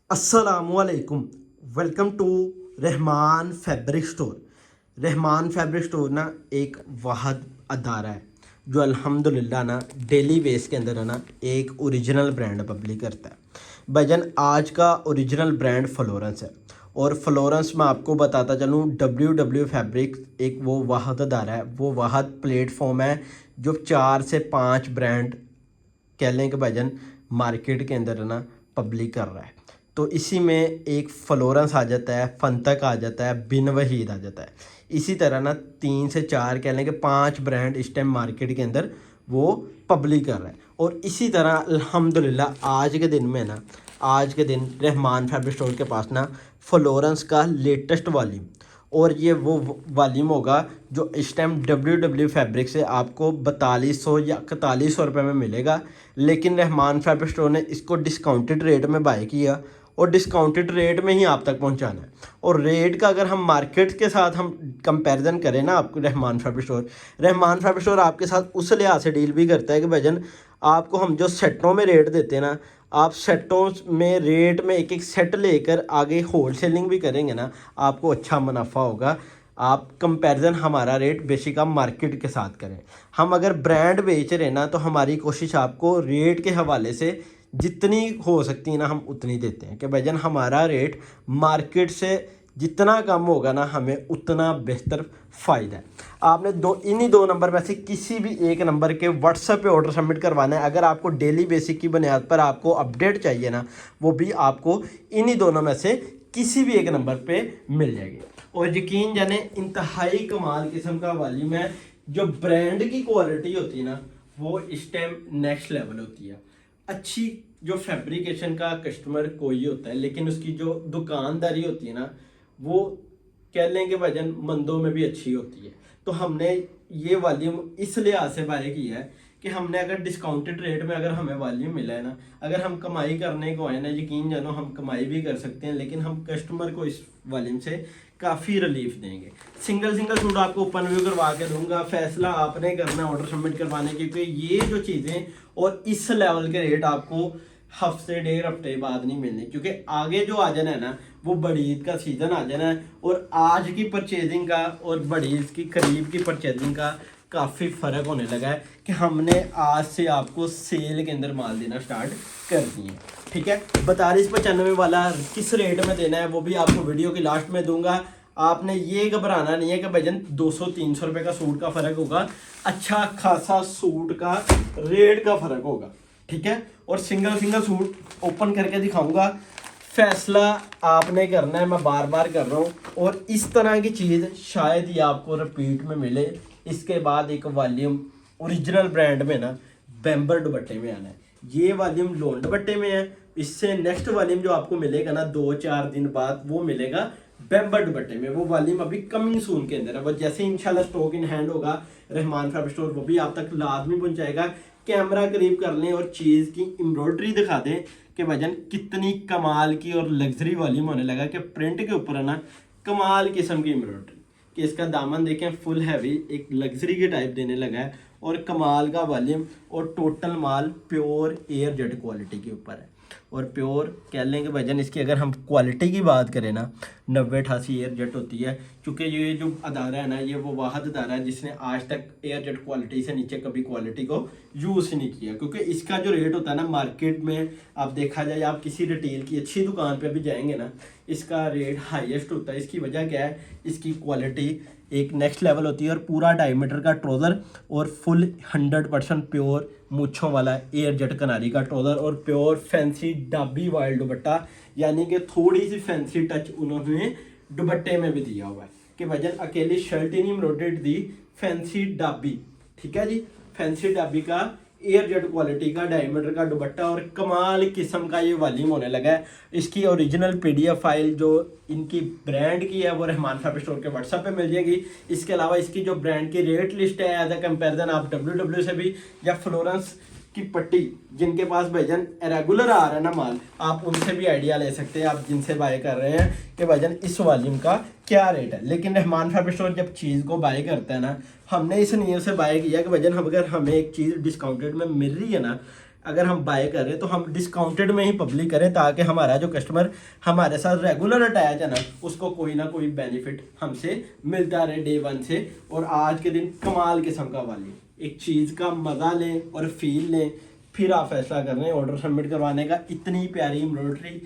अस्सलामुअलैकुम। Welcome to Rahman fabric store. Rahman fabric store ना एक वाहद अदारा है जो अल्हम्दुलिल्लाह ना डेली बेस के अंदर है ना एक ओरिजिनल ब्रांड पब्लिक करता है। भाईजान आज का ओरिजिनल ब्रांड फ्लोरेंस है और फ्लोरेंस मैं आपको बताता चलूँ डब्ल्यू फैब्रिक एक वो वाहद अदारा है, वो वाहद प्लेटफॉर्म है जो 4 से 5 ब्रांड कह लें कि भाईजान मार्केट के अंदर है ना पब्लिक कर रहा है। तो इसी में एक फ्लोरेंस आ जाता है, फंतक आ जाता है, बिन वहीद आ जाता है। इसी तरह ना 3 से 4 कह लें कि 5 ब्रांड इस टाइम मार्केट के अंदर वो पब्लिक कर रहा है। और इसी तरह अल्हम्दुलिल्लाह आज के दिन में ना आज के दिन रहमान फैब्रिक स्टोर के पास ना फ्लोरेंस का लेटेस्ट वॉल्यूम और ये वो वॉल्यूम होगा जो इस टाइम डब्ल्यू फैब्रिक से आपको 4200 या 4100 रुपये में मिलेगा। लेकिन रहमान फैब्रिक स्टोर ने इसको डिस्काउंटेड रेट में बाय किया और डिस्काउंटेड रेट में ही आप तक पहुंचाना है। और रेट का अगर हम मार्केट के साथ हम कंपैरिजन करें ना, आपको रहमान फैब्रिक स्टोर आपके साथ उस लिहाज से डील भी करता है कि भजन आपको हम जो सेटों में रेट देते हैं ना, आप सेटों में रेट में एक एक सेट लेकर आगे होल सेलिंग भी करेंगे ना, आपको अच्छा मुनाफा होगा। आप कंपैरिजन हमारा रेट बेसिक आप मार्केट के साथ करें। हम अगर ब्रांड बेच रहे हैं ना तो हमारी कोशिश आपको रेट के हवाले से जितनी हो सकती है ना हम उतनी देते हैं कि भाईजान हमारा रेट मार्केट से जितना कम होगा ना हमें उतना बेहतर फ़ायदा है। आपने इन्हीं दो नंबर में से किसी भी एक नंबर के व्हाट्सएप पे ऑर्डर सबमिट करवाना है। अगर आपको डेली बेसिक की बुनियाद पर आपको अपडेट चाहिए ना, वो भी आपको इन्हीं दोनों में से किसी भी एक नंबर पे मिल जाएगी। और यकीन जाने इंतहाई कमाल किस्म का वॉल्यूम है। जो ब्रांड की क्वालिटी होती है ना वो इस टाइम नेक्स्ट लेवल होती है। अच्छी जो फैब्रिकेशन का कस्टमर कोई होता है, लेकिन उसकी जो दुकानदारी होती है ना वो कह लें कि भाईजान मंदों में भी अच्छी होती है। तो हमने ये वॉल्यूम इस लिहाज से बाय किया है कि हमने अगर डिस्काउंटेड रेट में अगर हमें वॉल्यूम मिला है ना, अगर हम कमाई करने को आए ना, यकीन जानो हम कमाई भी कर सकते हैं, लेकिन हम कस्टमर को इस वॉल्यूम से काफ़ी रिलीफ देंगे। सिंगल सिंगल सूट आपको ओपन व्यू करवा के दूंगा, फैसला आपने करना है ऑर्डर सबमिट करवाने की, क्योंकि ये जो चीज़ें और इस लेवल के रेट आपको हफ्ते 1.5 हफ्ते बाद नहीं मिलने, क्योंकि आगे जो आ जाना है ना वो बड़ी ईद का सीज़न आ जाना है और आज की परचेजिंग का और बड़ी ईद की करीब की परचेजिंग का काफ़ी फ़र्क होने लगा है कि हमने आज से आपको सेल के अंदर माल देना स्टार्ट कर दिए। ठीक है, 4295 वाला किस रेट में देना है वो भी आपको वीडियो की लास्ट में दूंगा। आपने ये घबराना नहीं है कि भजन 200-300 रुपये का सूट का फ़र्क होगा, अच्छा खासा सूट का रेट का फ़र्क होगा। ठीक है, और सिंगल सिंगल सूट ओपन करके दिखाऊंगा, फैसला आपने करना है। मैं बार बार कर रहा हूँ और इस तरह की चीज़ शायद ही आपको रिपीट में मिले। इसके बाद एक वॉल्यूम ओरिजिनल ब्रांड में ना बैम्बर दुपट्टे में आना है। ये वॉल्यूम लोन दुपट्टे में है। इससे नेक्स्ट वॉल्यूम जो आपको मिलेगा ना 2-4 दिन बाद वो मिलेगा बैम्बर दुपट्टे में। वो वॉल्यूम अभी कमिंग सून के अंदर है, वो जैसे इंशाल्लाह स्टॉक इन हैंड होगा रहमान फैब्रिक स्टोर वो भी आप तक लाजमी पहुंचाएगा। कैमरा करीब कर लें और चीज़ की एम्ब्रॉयडरी दिखा दें कि वजन कितनी कमाल की और लग्जरी वॉल्यूम होने लगा कि प्रिंट के ऊपर है ना कमाल किस्म की एम्ब्रॉयडरी कि इसका दामन देखें फुल हैवी एक लग्जरी के टाइप देने लगा है और कमाल का वॉल्यूम और टोटल माल प्योर एयर जेट क्वालिटी के ऊपर है। और प्योर कह लेंगे वजन इसकी अगर हम क्वालिटी की बात करें ना 90-88 एयर जेट होती है, क्योंकि ये जो अदारा है ना ये वो वाहद अदारा है जिसने आज तक एयर जेट क्वालिटी से नीचे कभी क्वालिटी को यूज़ नहीं किया। क्योंकि इसका जो रेट होता है ना मार्केट में आप देखा जाए, आप किसी रिटेल की अच्छी दुकान पे भी जाएंगे ना इसका रेट हाईएस्ट होता है। इसकी वजह क्या है, इसकी क्वालिटी एक नेक्स्ट लेवल होती है और पूरा डायमीटर का ट्राउज़र और फुल 100% प्योर मूँछों वाला एयर जेट कनारी का ट्राउज़र और प्योर फैंसी डाबी वाइल्ड दुपट्टा, यानी कि थोड़ी सी फैंसी टच उन्होंने दुपट्टे में भी दिया हुआ है कि वजन अकेली शर्ट ही नहीं एम्ब्रॉयडर्ड दी, फैंसी डाबी। ठीक है जी, फैंसी डाबी का एयर जेट क्वालिटी का डायमीटर का दुपट्टा और कमाल किस्म का ये वॉल्यूम होने लगा है। इसकी ओरिजिनल पीडीएफ फाइल जो इनकी ब्रांड की है वो रहमान फैब्रिक स्टोर के व्हाट्सएप पे मिल जाएगी। इसके अलावा इसकी जो ब्रांड की रेट लिस्ट है एज अ कंपेरिजन आप डब्ल्यू से भी या फ्लोरेंस की पट्टी जिनके पास भाईजान रेगुलर आ रहा है ना माल, आप उनसे भी आइडिया ले सकते हैं, आप जिनसे बाय कर रहे हैं कि भाईजान इस वॉल्यूम का क्या रेट है। लेकिन रहमान फैब्रिक स्टोर जब चीज़ को बाय करता है ना, हमने इस नियत से बाय किया कि भाईजान हम अगर हमें एक चीज़ डिस्काउंटेड में मिल रही है ना, अगर हम बाय कर रहे हैं तो हम डिस्काउंटेड में ही पब्लिक करें, ताकि हमारा जो कस्टमर हमारे साथ रेगुलर अटैच है ना, उसको कोई ना कोई बेनिफिट हमसे मिलता रहे डे वन से। और आज के दिन कमाल किस्म का वाली एक चीज़ का मज़ा लें और फील लें, फिर आप फैसला कर रहे हैं ऑर्डर सबमिट करवाने का। इतनी प्यारी एम्ब्रॉयडरी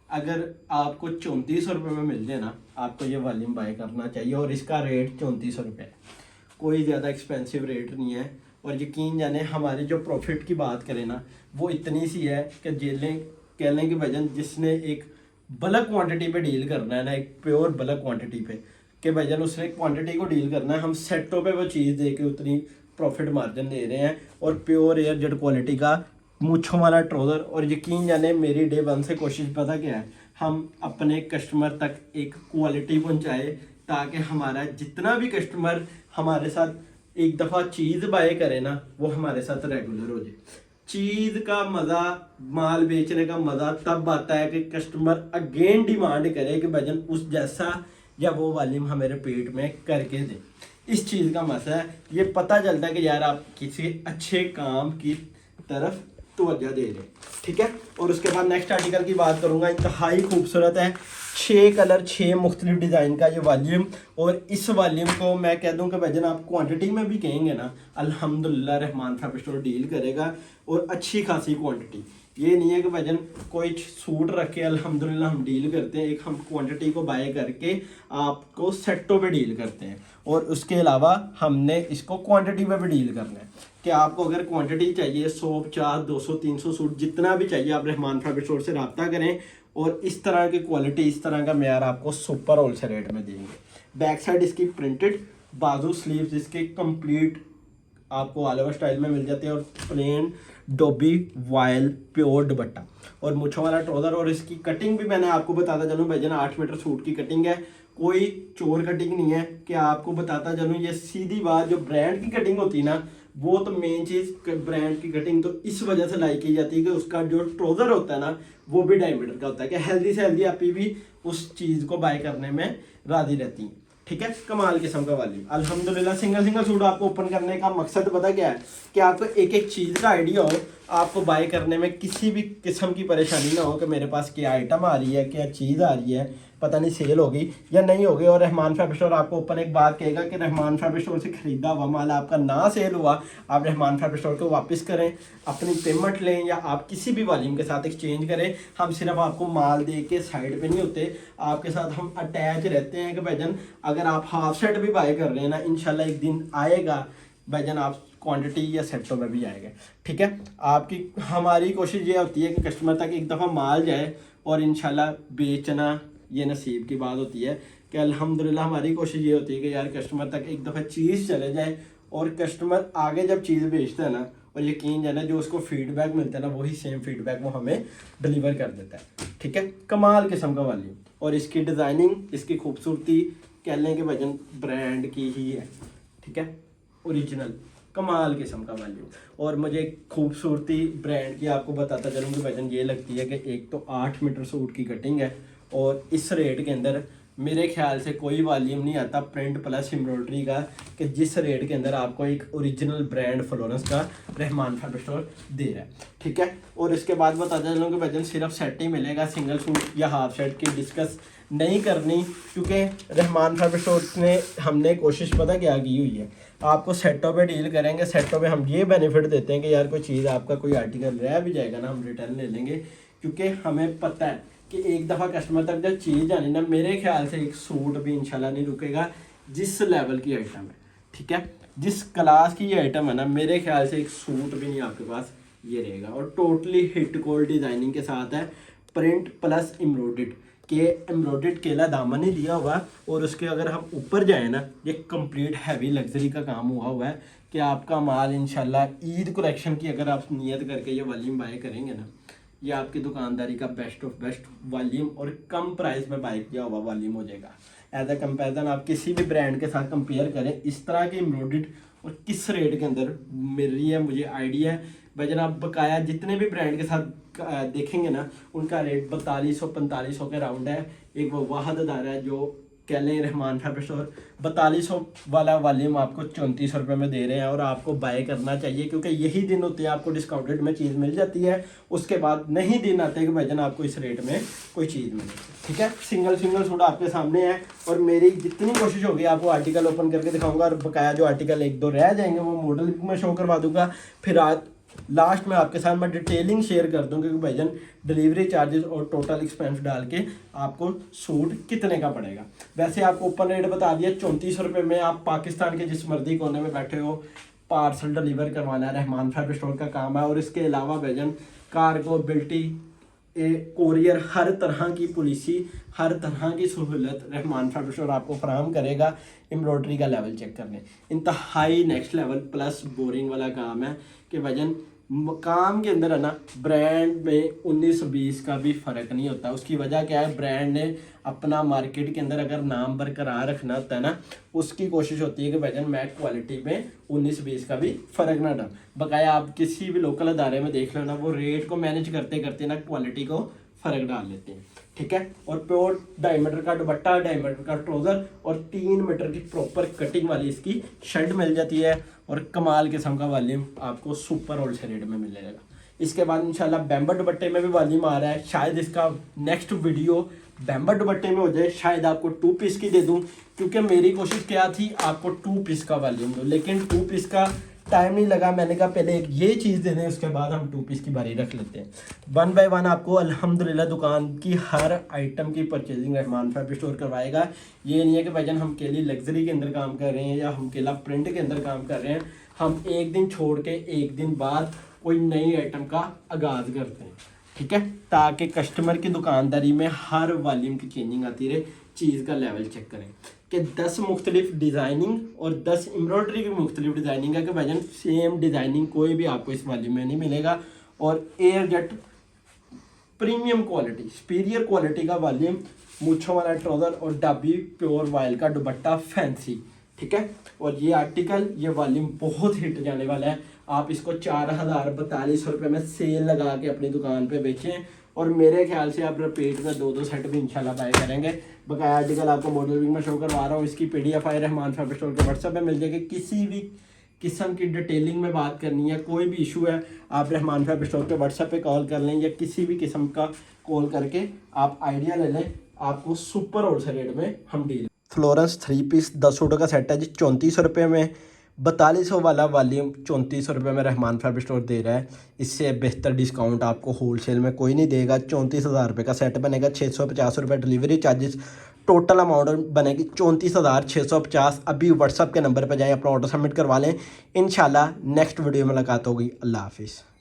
अगर आपको 3400 में मिल जाए ना, आपको ये वॉल्यूम बाय करना चाहिए। और इसका रेट 3400 है, कोई ज़्यादा एक्सपेंसिव रेट नहीं है। और यकीन जाने हमारे जो प्रॉफिट की बात करें ना, वो इतनी सी है कि जेलें कह लें कि भजन जिसने एक बल्क क्वांटिटी पे डील करना है ना, एक प्योर बल्क क्वांटिटी पे कि भजन उसने क्वांटिटी को डील करना है, हम सेटों पे वो चीज़ दे के उतनी प्रॉफिट मार्जिन दे रहे हैं। और प्योर एयर जेड क्वालिटी का मूँछों वाला ट्राउज़र। और यकीन जाने मेरी डे वन से कोशिश पता क्या है, हम अपने कस्टमर तक एक क्वालिटी पहुँचाए, ताकि हमारा जितना भी कस्टमर हमारे साथ एक दफ़ा चीज़ बाय करे ना, वो हमारे साथ रेगुलर हो जाए। चीज़ का मज़ा, माल बेचने का मज़ा तब आता है कि कस्टमर अगेन डिमांड करे कि भजन उस जैसा या वो वॉल्यूम हमारे पेट में करके दे। इस चीज़ का मसला है, ये पता चलता है कि यार आप किसी अच्छे काम की तरफ तवज्जो दे रहे हैं, ठीक है। और उसके बाद नेक्स्ट आर्टिकल की बात करूँगा, इंतहाई खूबसूरत है, 6 कलर 6 मुख्तलिफ डिज़ाइन का ये वॉल्यूम। और इस वॉल्यूम को मैं कह दूं कि भजन आप क्वांटिटी में भी कहेंगे ना, अल्हम्दुलिल्लाह रहमान फैब्रिक स्टोर डील करेगा और अच्छी खासी क्वांटिटी। ये नहीं है कि भजन कोई सूट रख के अल्हम्दुलिल्लाह हम डील करते हैं, एक हम क्वांटिटी को बाय करके आपको सेटों पे डील करते हैं। और उसके अलावा हमने इसको क्वांटिटी में भी डील करना है कि आपको अगर क्वांटिटी चाहिए 100 50 200 300 सूट जितना भी चाहिए, आप रहमान फैब्रिक स्टोर से रब्ता करें और इस तरह की क्वालिटी, इस तरह का मेयार आपको सुपर होलसेल रेट में देंगे। बैक साइड इसकी प्रिंटेड, बाजू स्लीव्स इसके कंप्लीट आपको ऑल ओवर स्टाइल में मिल जाते हैं। और plain dobby voile pure dupatta और मुछों वाला ट्राउजर। और इसकी कटिंग भी मैंने आपको बताता चलूँ भैया ना, 8 मीटर सूट की कटिंग है, कोई चोर कटिंग नहीं है कि आपको बताता चलूँ। ये सीधी बात, जो ब्रांड की कटिंग होती है ना, वो तो मेन चीज़ ब्रांड की कटिंग तो इस वजह से लाइक की जाती है कि उसका जो ट्राउजर होता है ना, वो भी डायमीटर का होता है कि हेल्दी से हेल्दी आप भी उस चीज़ को बाय करने में राजी रहती हैं, ठीक है। कमाल किस्म का वाली अल्हम्दुलिल्लाह। सिंगल सिंगल सूट आपको ओपन करने का मकसद पता क्या है, कि आपको एक एक चीज़ का आइडिया हो, आपको बाय करने में किसी भी किस्म की परेशानी ना हो कि मेरे पास क्या आइटम आ रही है, क्या चीज़ आ रही है, पता नहीं सेल होगी या नहीं होगी। और रहमान फैब्रिक स्टोर आपको ओपन एक बात कहेगा कि रहमान फैब्रिक स्टोर से खरीदा हुआ माल आपका ना सेल हुआ, आप रहमान फैब्रिक स्टोर को वापस करें, अपनी पेमेंट लें या आप किसी भी वॉल्यूम के साथ एक्सचेंज करें। हम सिर्फ आपको माल दे के साइड पे नहीं होते, आपके साथ हम अटैच रहते हैं कि भाईजान अगर आप हाफ सेट भी बाय कर रहे हैं ना, इंशाल्लाह एक दिन आएगा भाईजान आप क्वांटिटी या सेटों में भी आएगा, ठीक है। आपकी हमारी कोशिश ये होती है कि कस्टमर तक एक दफ़ा माल जाए और इंशाल्लाह बेचना ये नसीब की बात होती है कि अल्हम्दुलिल्लाह हमारी कोशिश ये होती है कि यार कस्टमर तक एक दफ़ा चीज़ चले जाए। और कस्टमर आगे जब चीज़ बेचता है ना, और यकीन जाना जो उसको फीडबैक मिलता है ना, वही सेम फीडबैक वो हमें डिलीवर कर देता है, ठीक है। कमाल किस्म का वाली और इसकी डिज़ाइनिंग, इसकी खूबसूरती कह लें कि वजन ब्रांड की ही है, ठीक है, ओरिजिनल कमाल किस्म का वाली। और मुझे खूबसूरती ब्रांड की आपको बताता चलूँ कि वजन ये लगती है कि एक तो 8 मीटर सूट की कटिंग है और इस रेट के अंदर मेरे ख्याल से कोई वॉल्यूम नहीं आता प्रिंट प्लस एम्ब्रॉयडरी का कि जिस रेट के अंदर आपको एक ओरिजिनल ब्रांड फ्लोरेंस का रहमान फैब्रिक स्टोर दे रहा है, ठीक है। और इसके बाद बताते चलूँ कि वजन सिर्फ सेट ही मिलेगा, सिंगल सूट या हाफ सेट की डिस्कस नहीं करनी, क्योंकि रहमान फैब्रिक स्टोर ने हमने कोशिश पता क्या की हुई है, आपको सेटों पे डील करेंगे। सेटों पे हम ये बेनिफिट देते हैं कि यार कोई चीज़ आपका कोई आर्टिकल रह भी जाएगा ना, हम रिटर्न ले लेंगे, क्योंकि हमें पता है कि एक दफ़ा कस्टमर तक जब चीज़ आनी ना, मेरे ख्याल से एक सूट भी इंशाल्लाह नहीं रुकेगा जिस लेवल की आइटम है, ठीक है, जिस क्लास की ये आइटम है ना, मेरे ख्याल से एक सूट भी नहीं आपके पास ये रहेगा। और टोटली हिट कोल्ड डिज़ाइनिंग के साथ है, प्रिंट प्लस एम्ब्रॉयडर्ड के एम्ब्रॉयडर्ड केला दामन ही दिया हुआ। और उसके अगर हम ऊपर जाए ना, ये कंप्लीट हैवी लग्जरी का काम हुआ है कि आपका माल इंशाल्लाह ईद कलेक्शन की अगर आप नियत करके ये वॉल्यूम बाय करेंगे ना, ये आपकी दुकानदारी का बेस्ट ऑफ बेस्ट वॉल्यूम और कम प्राइस में बाय किया हुआ वॉल्यूम हो जाएगा। एज अ कंपेरिजन आप किसी भी ब्रांड के साथ कंपेयर करें, इस तरह की एम्ब्रॉयडर्ड और किस रेट के अंदर मिल रही है मुझे आइडिया है। भाईजान आप बकाया जितने भी ब्रांड के साथ देखेंगे ना, उनका रेट 4200 4500 के राउंड है। एक वो वाहद अदारा है जो कह लें रहमान फैब्रिक स्टोर 4200 वाला वॉल्यूम आपको 3400 रुपये में दे रहे हैं और आपको बाय करना चाहिए, क्योंकि यही दिन होते हैं आपको डिस्काउंटेड में चीज़ मिल जाती है। उसके बाद नहीं दिन आते कि भाईजान आपको इस रेट में कोई चीज़ मिले। ठीक है, सिंगल सूट आपके सामने है और मेरी जितनी कोशिश होगी आपको आर्टिकल ओपन करके दिखाऊंगा और बकाया जो आर्टिकल एक दो रह जाएंगे वो मॉडल में शो करवा दूंगा। फिर आज लास्ट में आपके साथ मैं डिटेलिंग शेयर कर दूँ कि भाईजान डिलीवरी चार्जेस और टोटल एक्सपेंस डाल के आपको सूट कितने का पड़ेगा। वैसे आपको ओपन रेट बता दिया 3400 रुपये में। आप पाकिस्तान के जिस मर्जी कोने में बैठे हो पार्सल डिलीवर करवाना है, रहमान फैब्रिक स्टोर का काम है। और इसके अलावा भाईजान कार्गो बिल्टी कोरियर हर तरह की पॉलिसी, हर तरह की सहूलत रहमान फैब्रिक स्टोर आपको फराहम करेगा। एम्ब्रॉयडरी का लेवल चेक करने इंतहाई नेक्स्ट लेवल प्लस बोरिंग वाला काम है कि वजन काम के अंदर है ना, ब्रांड में 19-20 का भी फ़र्क नहीं होता। उसकी वजह क्या है, ब्रांड ने अपना मार्केट के अंदर अगर नाम बरकरार रखना होता है ना, उसकी कोशिश होती है कि वजन मैं क्वालिटी में 19-20 का भी फ़र्क ना डाल। बकाया आप किसी भी लोकल अदारे में देख लो ना, वो रेट को मैनेज करते करते ना क्वालिटी को फ़र्क डाल लेते हैं। ठीक है, और प्योर डायमीटर का दुपट्टा, डायमीटर का ट्राउज़र और 3 मीटर की प्रॉपर कटिंग वाली इसकी शर्ट मिल जाती है और कमाल किस्म का वॉल्यूम आपको सुपर होलसेल रेट में मिलेगा। इसके बाद इंशाल्लाह बैम्बर दुपट्टे में भी वॉल्यूम आ रहा है। शायद इसका नेक्स्ट वीडियो बैम्बर दुपट्टे में हो जाए, शायद आपको 2 पीस की दे दूं, क्योंकि मेरी कोशिश क्या थी आपको 2 पीस का वॉल्यूम दूं, लेकिन 2 पीस का टाइम नहीं लगा। मैंने कहा पहले एक ये चीज़ दे दें, उसके बाद हम 2 पीस की बारी रख लेते हैं। 1 बाय 1 आपको अल्हम्दुलिल्लाह दुकान की हर आइटम की परचेजिंग रहमान फैब्रिक स्टोर करवाएगा। ये नहीं है कि भाईजान हम केली लग्जरी के अंदर काम कर रहे हैं या हम केला प्रिंट के अंदर काम कर रहे हैं। हम एक दिन छोड़ के एक दिन बाद कोई नई आइटम का आगाज़ करते हैं। ठीक है, ताकि कस्टमर की दुकानदारी में हर वॉल्यूम की चेंजिंग आती रहे, चीज़ का लेवल चेक करें कि 10 मुख्तलिफ डिज़ाइनिंग और 10 एम्ब्रॉयडरी की मुख्तलिफ डिज़ाइनिंग है कि भाईजान सेम डिज़ाइनिंग कोई भी आपको इस वॉल्यूम में नहीं मिलेगा। और air jet premium quality, superior quality का वॉल्यूम, मूछों वाला ट्राउज़र और डाबी प्योर वायल का दुपट्टा फैंसी। ठीक है, और ये आर्टिकल ये वॉल्यूम बहुत हिट जाने वाला है। आप इसको 4042 रुपये में सेल लगा के अपनी दुकान पे बेचें और मेरे ख्याल से आप रिपीट में 2-2 सेट भी इंशाल्लाह बाय करेंगे। बकाया आर्टिकल आपको मॉडल विंग में शो करवा रहा हूँ। इसकी PDF आई रहमान फैब्रिक स्टोर के व्हाट्सएप पे मिल जाएगी। किसी भी किस्म की डिटेलिंग में बात करनी है, कोई भी इशू है, आप रहमान फैब्रिक स्टोर के व्हाट्सएप पे कॉल कर लें या किसी भी किस्म का कॉल करके आप आइडिया ले लें। आपको सुपर होलसेल रेट में हम डील। फ्लोरेंस 3 पीस 10 सूटों का सेट है जी 3400 रुपये में। 4200 वाला वॉल्यूम 3400 रुपये में रहमान फैब्रिक स्टोर दे रहा है। इससे बेहतर डिस्काउंट आपको होलसेल में कोई नहीं देगा। 34,000 रुपये का सेट बनेगा, 650 रुपये डिलीवरी चार्जेस, टोटल अमाउंट बनेगी 34,650। अभी व्हाट्सअप के नंबर पर जाएँ, अपना ऑर्डर सबमिट करवा लें। इंशाल्लाह नेक्स्ट वीडियो में मुलाकात होगी। अल्लाह हाफिज़।